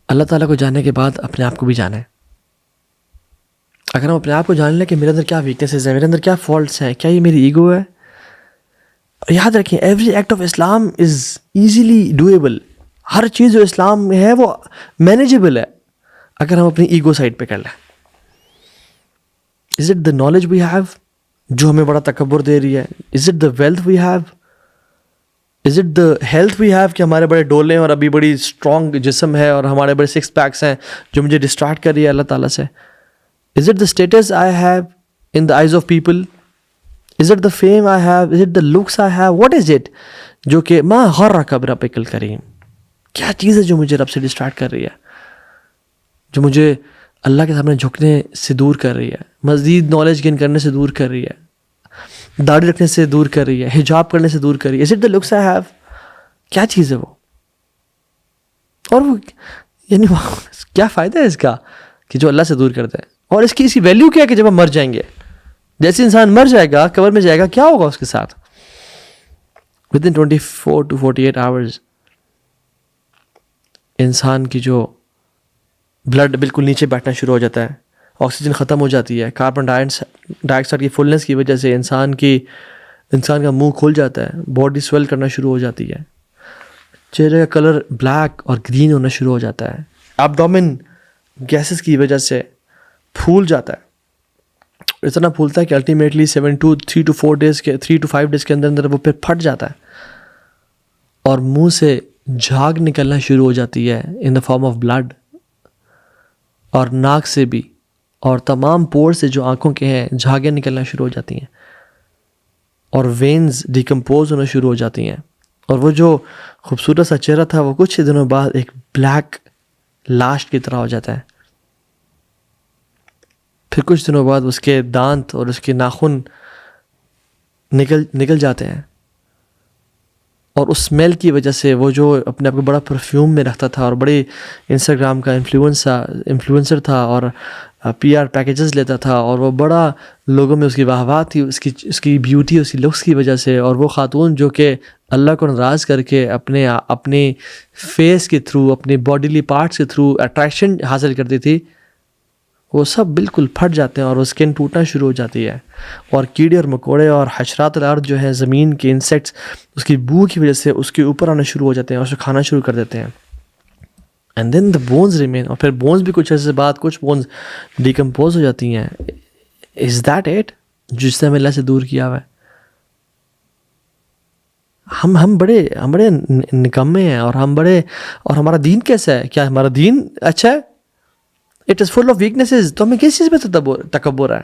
اللہ تعالیٰ کو جاننے کے بعد اپنے آپ کو بھی جانیں. اگر ہم اپنے آپ کو جان لیں کہ میرے اندر کیا ویکنیسز ہیں, میرے اندر کیا فالٹس ہیں, کیا یہ میری ایگو ہے, یاد رکھیں every act of Islam is easily doable. ہر چیز جو اسلام میں ہے وہ مینیجیبل ہے اگر ہم اپنی ایگو سائڈ پہ کر لیں. Is it the knowledge we have جو ہمیں بڑا تکبر دے رہی ہے؟ Is it the wealth we have? Is it the health we have کہ ہمارے بڑے ڈولے اور ابھی بڑی اسٹرانگ جسم ہے اور ہمارے بڑے سکس پیکس ہیں جو مجھے ڈسٹریکٹ کر رہی ہے اللہ تعالیٰ سے؟ Is it the status I have in the eyes of people? Is it the fame I have? Is it the looks I have? What is it جو کہ ما غرک بربک الکریم؟ کیا چیز ہے جو مجھے رب سے ڈسٹریکٹ کر رہی ہے, جو مجھے اللہ کے سامنے جھکنے سے دور کر رہی ہے, مزید نالج گین کرنے سے دور کر رہی ہے, داڑھی رکھنے سے دور کر رہی ہے, حجاب کرنے سے دور کر رہی ہے؟ Is it the looks I have? کیا چیز ہے وہ؟ اور وہ یعنی کیا فائدہ ہے اس کا کہ جو اللہ سے دور کرتا ہے؟ اور اس کی ویلیو کیا ہے کہ جب ہم مر جائیں گے, جیسے انسان مر جائے گا قبر میں جائے گا, کیا ہوگا اس کے ساتھ؟ ود ان 24 to 48 hours انسان کی جو بلڈ بالکل نیچے بیٹھنا شروع ہو جاتا ہے, آکسیجن ختم ہو جاتی ہے, کاربن ڈائی آکسائڈ کی فلنس کی وجہ سے انسان کا منہ کھل جاتا ہے, باڈی سویل کرنا شروع ہو جاتی ہے, چہرے کا کلر بلیک اور گرین ہونا شروع ہو جاتا ہے, ایبڈومن گیسز کی وجہ سے پھول جاتا ہے, اتنا پھولتا ہے کہ الٹیمیٹلی 3 to 5 days کے اندر وہ پھر پھٹ جاتا ہے اور منہ سے جھاگ نکلنا شروع ہو جاتی ہے ان دا فارم آف بلڈ, اور ناک سے بھی, اور تمام پور سے جو آنکھوں کے ہیں جھاگیں نکلنا شروع ہو جاتی ہیں, اور وینز ڈیکمپوز ہونا شروع ہو جاتی ہیں, اور وہ جو خوبصورت سا چہرہ تھا وہ کچھ دنوں بعد ایک بلیک لاش کی طرح ہو جاتا ہے. پھر کچھ دنوں بعد اس کے دانت اور اس کے ناخن نکل جاتے ہیں, اور اس اسمیل کی وجہ سے وہ جو اپنے آپ کو بڑا پرفیوم میں رکھتا تھا اور بڑے انسٹاگرام کا انفلوئنسر تھا اور PR پیکیجز لیتا تھا, اور وہ بڑا لوگوں میں اس کی واہ تھی اس کی بیوٹی, اس کی لکس کی وجہ سے, اور وہ خاتون جو کہ اللہ کو ناراض کر کے اپنے فیس کے تھرو, اپنے باڈیلی پارٹس کے تھرو اٹریکشن حاصل کرتی تھی, وہ سب بالکل پھٹ جاتے ہیں اور وہ اسکن ٹوٹنا شروع ہو جاتی ہے, اور کیڑے اور مکوڑے اور حشرات الارض جو ہیں زمین کے انسیکٹس اس کی بو کی وجہ سے اس کے اوپر آنا شروع ہو جاتے ہیں اور اسے کھانا شروع کر دیتے ہیں. And then the bones remain, اور پھر بونز بھی کچھ عرصے بعد کچھ بونز ڈیکمپوز ہو جاتی ہیں. از دیٹ اٹ جس سے ہمیں اللہ سے دور کیا ہوا ہے؟ ہم بڑے نکمے ہیں, اور ہمارا دین کیسا ہے؟ کیا ہمارا دین اچھا ہے؟ It is full of weaknesses. تو ہمیں کس چیز پہ تکبر ہے؟